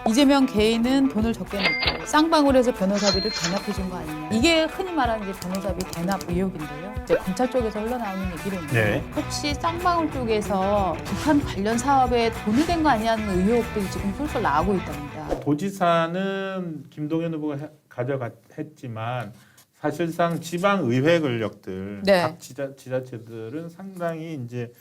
이재명 개인은 돈을 적게 냈고 쌍방울에서 변호사비를 대납해 준 거 아니냐. 이게 흔히 말하는 이제 변호사비 대납 의혹인데요. 이제 검찰 쪽에서 흘러나오는 얘기로는 네. 혹시 쌍방울 쪽에서 북한 관련 사업에 돈이 된 거 아니냐는 의혹들이 지금 솔솔 나오고 있답니다. 도지사는 김동연 후보가 가져갔지만 사실상 지방 의회 권력들 네. 각 지자체들은 상당히 이제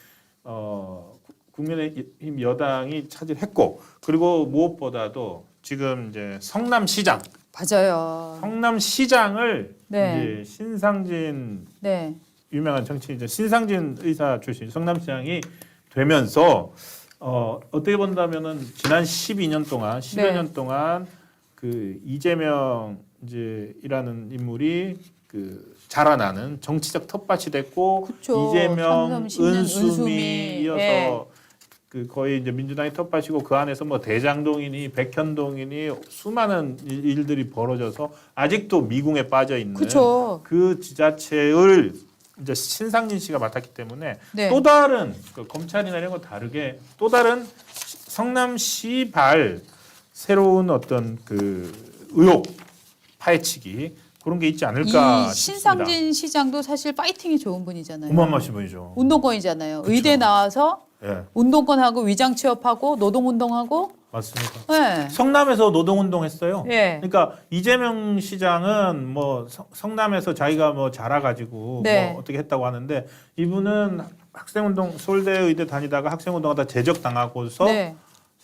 국민의힘 여당이 차지했고 그리고 무엇보다도 지금 이제 성남시장 맞아요. 성남시장을 네. 이제 신상진 네. 유명한 정치인 신상진 의사 출신 성남시장이 되면서 어떻게 본다면은 지난 12년 동안 10여 네. 년 동안 그 이재명 이제 이라는 인물이 그 자라나는 정치적 텃밭이 됐고 그쵸. 이재명, 10년 은수미 이어서 네. 그 거의 이제 민주당의 텃밭이고 그 안에서 뭐 대장동이니 백현동이니 수많은 일들이 벌어져서 아직도 미궁에 빠져 있는 그쵸. 그 지자체를 이제 신상진 씨가 맡았기 때문에 네. 또 다른 그 검찰이나 이런 거 다르게 또 다른 성남시발 새로운 어떤 그 의혹 파헤치기 그런 게 있지 않을까 이 싶습니다. 신상진 시장도 사실 파이팅이 좋은 분이잖아요. 어마어마하신 분이죠. 운동권이잖아요. 그쵸. 의대 나와서 예, 운동권하고 위장 취업하고 노동운동하고 맞습니다. 네. 성남에서 노동운동 했어요. 예. 그러니까 이재명 시장은 뭐 성남에서 자기가 뭐 자라가지고 네. 뭐 어떻게 했다고 하는데 이분은 학생운동 서울대 의대 다니다가 학생운동하다 제적당하고서 네.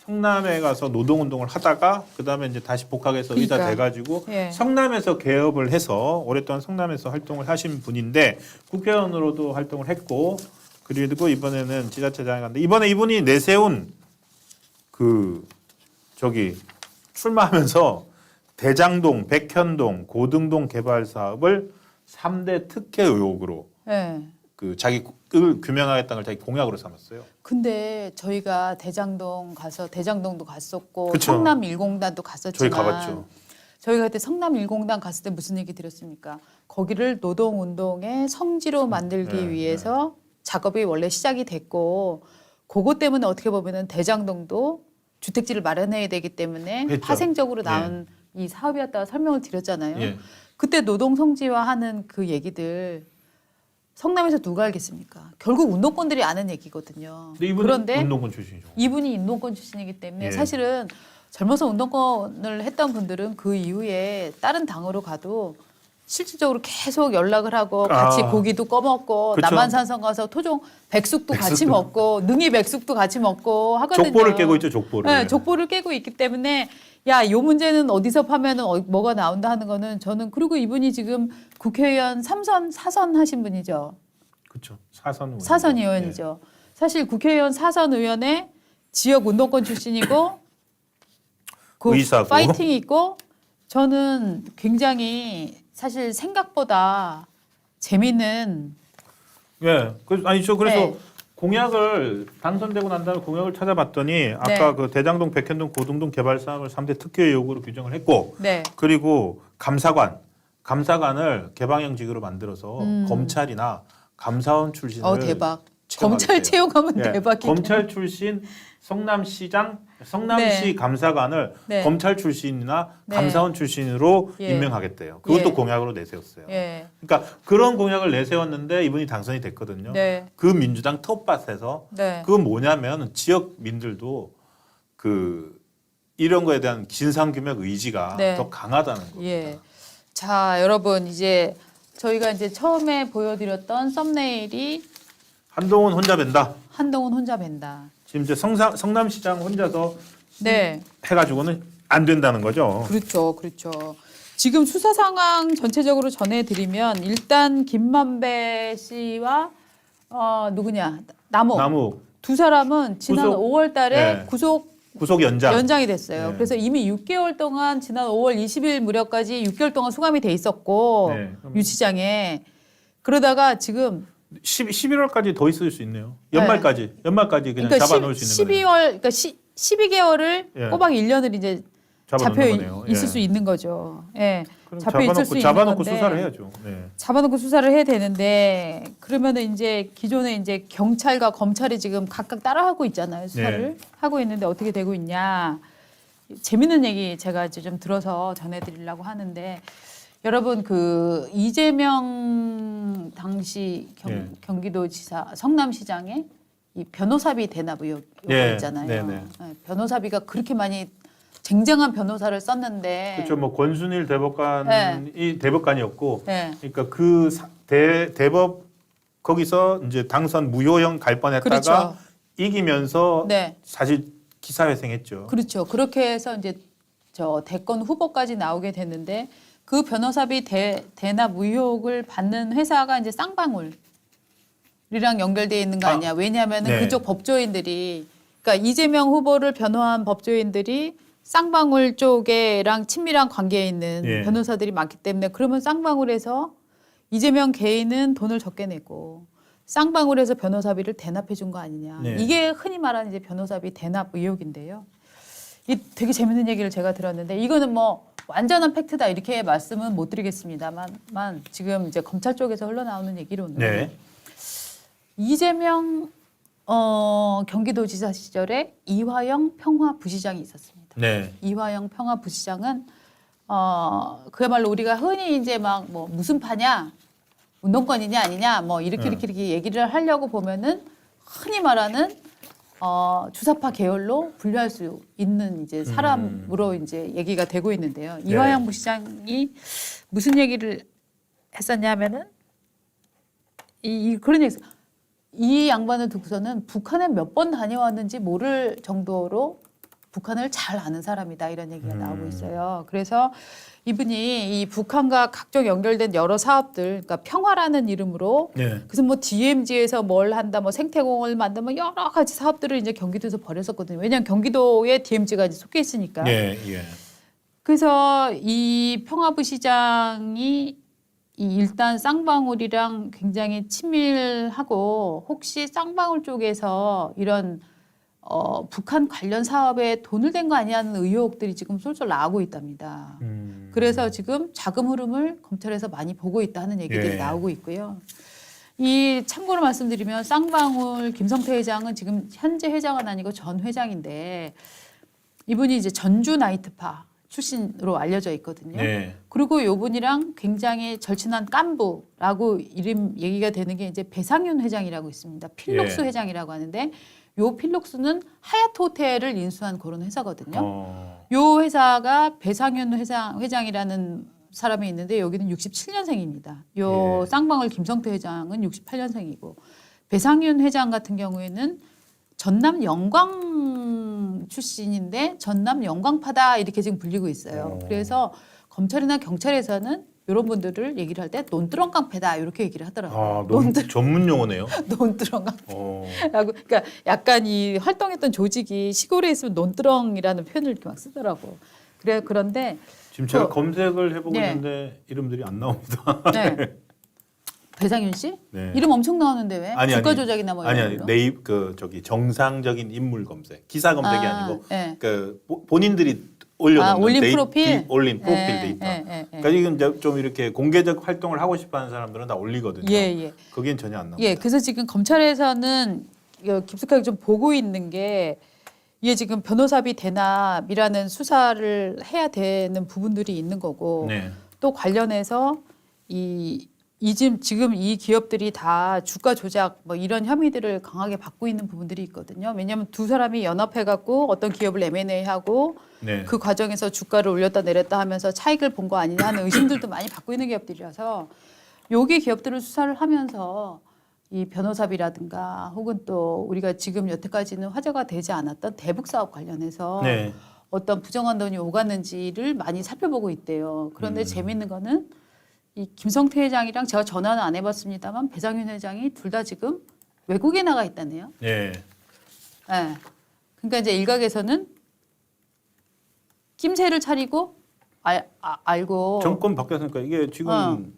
성남에 가서 노동운동을 하다가 그 다음에 이제 다시 복학해서 의사 그러니까. 돼가지고 예. 성남에서 개업을 해서 오랫동안 성남에서 활동을 하신 분인데 국회의원으로도 활동을 했고 그리고 이번에는 지자체장에 갔는데 이번에 이분이 내세운 그 저기 출마하면서 대장동, 백현동, 고등동 개발 사업을 3대 특혜 의혹으로 예. 그 자기를 규명하겠다는 걸 자기 공약으로 삼았어요. 근데 저희가 대장동도 갔었고 그쵸. 성남 일공단도 갔었지만 저희 가봤죠. 저희가 그때 성남 일공단 갔을 때 무슨 얘기 들었습니까? 거기를 노동운동의 성지로 만들기 네, 위해서 작업이 원래 시작이 됐고 그것 때문에 어떻게 보면은 대장동도 주택지를 마련해야 되기 때문에 했죠. 파생적으로 나온 이 사업이었다고 설명을 드렸잖아요. 예. 그때 노동 성지화하는 그 얘기들 성남에서 누가 알겠습니까? 결국 운동권들이 아는 얘기거든요. 근데 이분은 그런데 운동권 출신이죠. 이분이 운동권 출신이기 때문에 예. 사실은 젊어서 운동권을 했던 분들은 그 이후에 다른 당으로 가도 실질적으로 계속 연락을 하고 같이 고기도 꺼먹고 그쵸. 남한산성 가서 토종 백숙도 같이 먹고 능이 백숙도 같이 먹고 하거든요. 족보를 깨고 있죠, 족보를. 네, 족보를 깨고 있기 때문에 야, 요 문제는 어디서 파면은 뭐가 나온다 하는 거는 저는 그리고 이분이 지금 국회의원 3선, 4선 하신 분이죠. 그렇죠. 사선 의원. 사선 의원이죠. 사실 국회의원 사선 의원의 지역 운동권 출신이고 그 의사고. 파이팅이 있고 저는 굉장히 사실 생각보다 재미있는 예. 아니 저 그래서 네. 공약을 당선되고 난 다음에 공약을 찾아봤더니 아까 그 대장동, 백현동, 고등동 개발 사업을 3대 특혜 의혹으로 규정을 했고 네. 그리고 감사관을 개방형직으로 만들어서 검찰이나 감사원 출신을 대박. 채용하겠대요. 검찰 채용하면 예, 대박이죠. 검찰 출신 성남시장, 성남시 네. 감사관을 네. 검찰 출신이나 네. 감사원 출신으로 예. 임명하겠대요. 그것도 예. 공약으로 내세웠어요. 예. 그러니까 그런 공약을 내세웠는데 이분이 당선이 됐거든요. 네. 그 민주당 텃밭에서 네. 그건 뭐냐면 지역민들도 그 이런 거에 대한 진상규명 의지가 네. 더 강하다는 겁니다. 예. 자, 여러분 이제 저희가 이제 처음에 보여드렸던 썸네일이 한동훈 혼자 벤다. 한동훈 혼자 벤다. 지금 이제 성남시장 혼자서 네. 해가지고는 안 된다는 거죠. 그렇죠. 그렇죠. 지금 수사 상황 전체적으로 전해드리면 일단 김만배 씨와 누구냐 남욱 두 사람은 지난 구속, 5월 달에 네. 구속 연장. 연장이 됐어요. 네. 그래서 이미 6개월 동안 지난 5월 20일 무렵까지 6개월 동안 수감이 돼 있었고 네. 유치장에 그러다가 지금 11월까지 더 있을 수 있네요. 연말까지 그냥 잡아놓을 수 있는 거네요. 12월 그러니까 12개월을 예. 꼬박 1년을 이제 잡혀 잡아놓는 거네요. 있을 예. 수 있는 거죠. 예. 그럼 잡혀 있을 수 있는 잡아놓고 건데 수사를 해야죠. 네. 잡아놓고 수사를 해야 되는데 그러면은 이제 기존에 이제 경찰과 검찰이 지금 각각 따라하고 있잖아요. 수사를 네. 하고 있는데 어떻게 되고 있냐? 재밌는 얘기 제가 이제 좀 들어서 전해드리려고 하는데 여러분 그 이재명 당시 경기도지사 성남시장에 이 변호사비 대납 의혹 있잖아요. 네네. 네, 변호사비가 그렇게 많이 쟁쟁한 변호사를 썼는데 그렇죠. 뭐 권순일 대법관이 대법관이었고, 네. 그러니까 그 대법 거기서 이제 당선 무효형 갈 뻔했다가 그렇죠. 이기면서 네. 사실 기사회생했죠. 그렇죠. 그렇게 해서 이제 저 대권 후보까지 나오게 됐는데 그 변호사비 대납 의혹을 받는 회사가 이제 쌍방울이랑 연결돼 있는 거 아니야. 왜냐하면은 네. 그쪽 법조인들이 그러니까 이재명 후보를 변호한 법조인들이 쌍방울 쪽에랑 친밀한 관계에 있는 예. 변호사들이 많기 때문에 그러면 쌍방울에서 이재명 개인은 돈을 적게 내고 쌍방울에서 변호사비를 대납해 준 거 아니냐. 네. 이게 흔히 말하는 이제 변호사비 대납 의혹인데요. 이 되게 재밌는 얘기를 제가 들었는데 이거는 뭐 완전한 팩트다 이렇게 말씀은 못 드리겠습니다만 지금 이제 검찰 쪽에서 흘러나오는 얘기로는 네. 이재명 경기도지사 시절에 이화영 평화부시장이 있었습니다. 네. 이화영 평화부시장은 그야말로 우리가 흔히 이제 막 뭐 무슨 파냐 운동권이냐 아니냐 뭐 이렇게 얘기를 하려고 보면은 흔히 말하는 주사파 계열로 분류할 수 있는 이제 사람으로 이제 얘기가 되고 있는데요. 이화영 부시장이 무슨 얘기를 했었냐면은 그런 얘기. 이 양반을 두고서는 북한에 몇 번 다녀왔는지 모를 정도로 북한을 잘 아는 사람이다 이런 얘기가 나오고 있어요. 그래서 이분이 이 북한과 각종 연결된 여러 사업들, 그러니까 평화라는 이름으로 네. 그래서 뭐 DMZ에서 뭘 한다, 뭐 생태공원을 만든다, 뭐 여러 가지 사업들을 이제 경기도에서 벌였었거든요. 왜냐하면 경기도에 DMZ가 이제 속해 있으니까. 예, 예. 그래서 이 평화부시장이 일단 쌍방울이랑 굉장히 친밀하고 혹시 쌍방울 쪽에서 이런 북한 관련 사업에 돈을 댄 거 아니냐는 의혹들이 지금 쏠쏠 나오고 있답니다. 그래서 지금 자금 흐름을 검찰에서 많이 보고 있다 하는 얘기들이 나오고 있고요. 이 참고로 말씀드리면 쌍방울 김성태 회장은 지금 현재 회장은 아니고 전 회장인데 이분이 이제 전주 나이트파 출신으로 알려져 있거든요. 네. 그리고 이분이랑 굉장히 절친한 깐부라고 이름 얘기가 되는 게 이제 배상윤 회장이라고 있습니다. 필록스 회장이라고 하는데 요 필록스는 하얏트 호텔을 인수한 그런 회사거든요. 요 회사가 배상윤 회장이라는 사람이 있는데 여기는 67년생입니다. 요 쌍방울 김성태 회장은 68년생이고 배상윤 회장 같은 경우에는 전남 영광 출신인데 전남 영광파다 이렇게 지금 불리고 있어요. 그래서 검찰이나 경찰에서는 이런 분들을 얘기를 할 때 논두렁 깡패다 이렇게 얘기를 하더라고요. 전문 용어네요. 논두렁 깡패라고. 그러니까 약간 이 활동했던 조직이 시골에 있으면 논두렁이라는 표현을 이렇게 막 쓰더라고. 그런데 지금 제가 검색을 해보고 있는데 이름들이 안 나옵니다. 네. 배상윤 씨? 네. 이름 엄청 나오는데 왜? 아니, 주가 조작이나 뭐 이런 걸로? 네이버 정상적인 인물 검색, 기사 검색이 아니고 네. 그 본인들이 올려놓는 올린 프로필? 올린 프로필 네, 데이터. 그러니까 이건 이제 좀 이렇게 공개적 활동을 하고 싶어하는 사람들은 다 올리거든요. 예. 거기엔 전혀 안 나옵니다. 예, 그래서 지금 검찰에서는 깊숙하게 좀 보고 있는 게 이게 지금 변호사비 대납이라는 수사를 해야 되는 부분들이 있는 거고 네. 또 관련해서 지금 이 기업들이 다 주가 조작 뭐 이런 혐의들을 강하게 받고 있는 부분들이 있거든요. 왜냐하면 두 사람이 연합해갖고 어떤 기업을 M&A하고 그 과정에서 주가를 올렸다 내렸다 하면서 차익을 본 거 아니냐 하는 의심들도 많이 받고 있는 기업들이라서 여기 기업들을 수사를 하면서 이 변호사비라든가 혹은 또 우리가 지금 여태까지는 화제가 되지 않았던 대북 사업 관련해서 어떤 부정한 돈이 오갔는지를 많이 살펴보고 있대요. 그런데 재미있는 거는 이 김성태 회장이랑 제가 전화는 안 해봤습니다만 배상윤 회장이 둘 다 지금 외국에 나가 있다네요. 네. 네. 그러니까 이제 일각에서는 낌새를 차리고 알고 정권 바뀌었으니까 이게 지금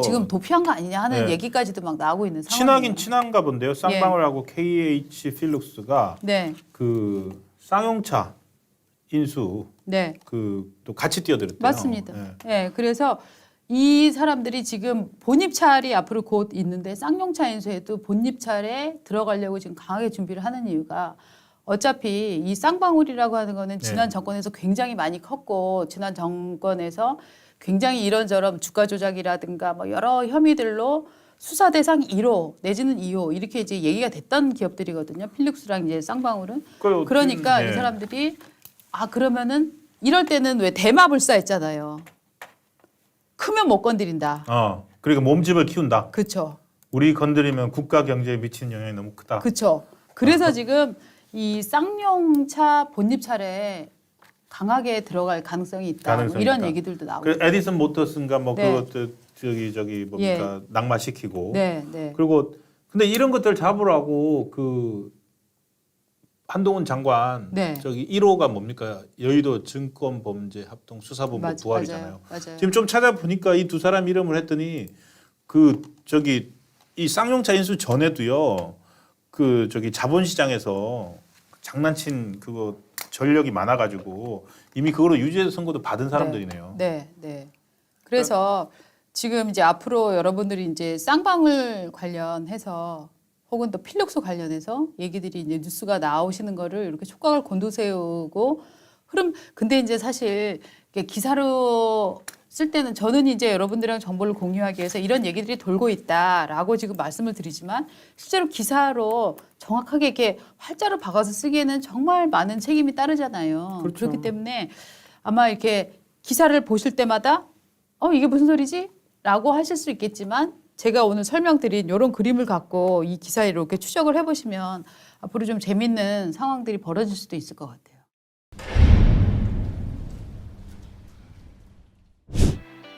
지금 도피한 거 아니냐 하는 얘기까지도 막 나오고 있는 상황이에요. 친하긴 친한가 본데요. 쌍방울하고 KH 필룩스가 그 쌍용차 인수 또 같이 뛰어들었대요. 맞습니다. 네. 그래서 이 사람들이 지금 본입찰이 앞으로 곧 있는데 쌍용차 인수에도 본입찰에 들어가려고 지금 강하게 준비를 하는 이유가 어차피 이 쌍방울이라고 하는 거는 지난 네. 정권에서 굉장히 많이 컸고 지난 정권에서 굉장히 이런저런 주가 조작이라든가 뭐 여러 혐의들로 수사 대상 1호 내지는 2호 이렇게 이제 얘기가 됐던 기업들이거든요. 필룩스랑 이제 쌍방울은. 그러니까 네. 이 사람들이 그러면은 이럴 때는 왜 대마불사했잖아요. 크면 못 건드린다. 그리고 몸집을 키운다. 그렇죠. 우리 건드리면 국가 경제에 미치는 영향이 너무 크다. 그렇죠. 그래서 지금 이 쌍용차 본입찰에 강하게 들어갈 가능성이 있다. 뭐 가능성이 이런 있다. 얘기들도 나오고. 그 에디슨 모터스인가 뭐 네. 그것도 저기 뭡니까 낙마시키고. 네, 네. 그리고 근데 이런 것들 잡으라고 그 한동훈 장관 네. 저기 1호가 뭡니까 여의도 증권범죄합동수사본부 부활이잖아요. 맞아요. 지금 좀 찾아보니까 이 두 사람 이름을 했더니 그 저기 이 쌍용차 인수 전에도요. 그 저기 자본시장에서 장난친 그거 전력이 많아가지고 이미 그거로 유죄 선고도 받은 사람들이네요. 네, 네. 그래서 지금 이제 앞으로 여러분들이 이제 쌍방울 관련해서 혹은 또 필력소 관련해서 얘기들이 이제 뉴스가 나오시는 거를 이렇게 촉각을 곤두세우고 근데 이제 사실 이게 기사로 쓸 때는 저는 이제 여러분들이랑 정보를 공유하기 위해서 이런 얘기들이 돌고 있다라고 지금 말씀을 드리지만 실제로 기사로 정확하게 이렇게 활자로 박아서 쓰기에는 정말 많은 책임이 따르잖아요. 그렇죠. 그렇기 때문에 아마 이렇게 기사를 보실 때마다 이게 무슨 소리지? 라고 하실 수 있겠지만 제가 오늘 설명드린 이런 그림을 갖고 이 기사에 이렇게 추적을 해보시면 앞으로 좀 재밌는 상황들이 벌어질 수도 있을 것 같아요.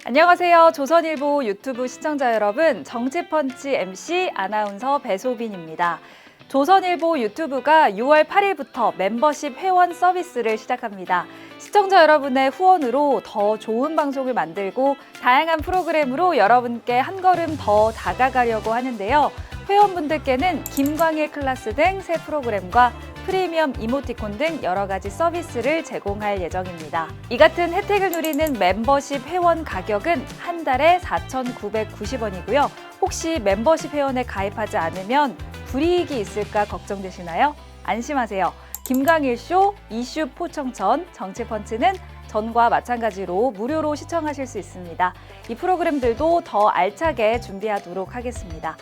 안녕하세요. 조선일보 유튜브 시청자 여러분, 정치펀치 MC 아나운서 배소빈입니다. 조선일보 유튜브가 6월 8일부터 멤버십 회원 서비스를 시작합니다. 시청자 여러분의 후원으로 더 좋은 방송을 만들고 다양한 프로그램으로 여러분께 한 걸음 더 다가가려고 하는데요. 회원분들께는 김광일 클래스 등 새 프로그램과 프리미엄 이모티콘 등 여러 가지 서비스를 제공할 예정입니다. 이 같은 혜택을 누리는 멤버십 회원 가격은 한 달에 4,990원이고요. 혹시 멤버십 회원에 가입하지 않으면 불이익이 있을까 걱정되시나요? 안심하세요. 김광일쇼, 이슈 포청천, 정치펀치는 전과 마찬가지로 무료로 시청하실 수 있습니다. 이 프로그램들도 더 알차게 준비하도록 하겠습니다.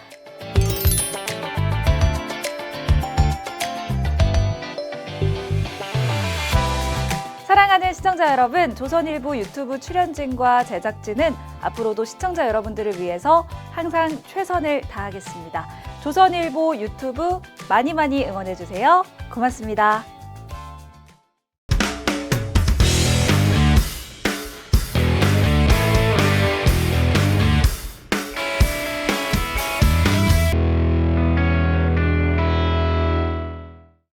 사랑하는 시청자 여러분, 조선일보 유튜브 출연진과 제작진은 앞으로도 시청자 여러분들을 위해서 항상 최선을 다하겠습니다. 조선일보 유튜브 많이 응원해주세요. 고맙습니다.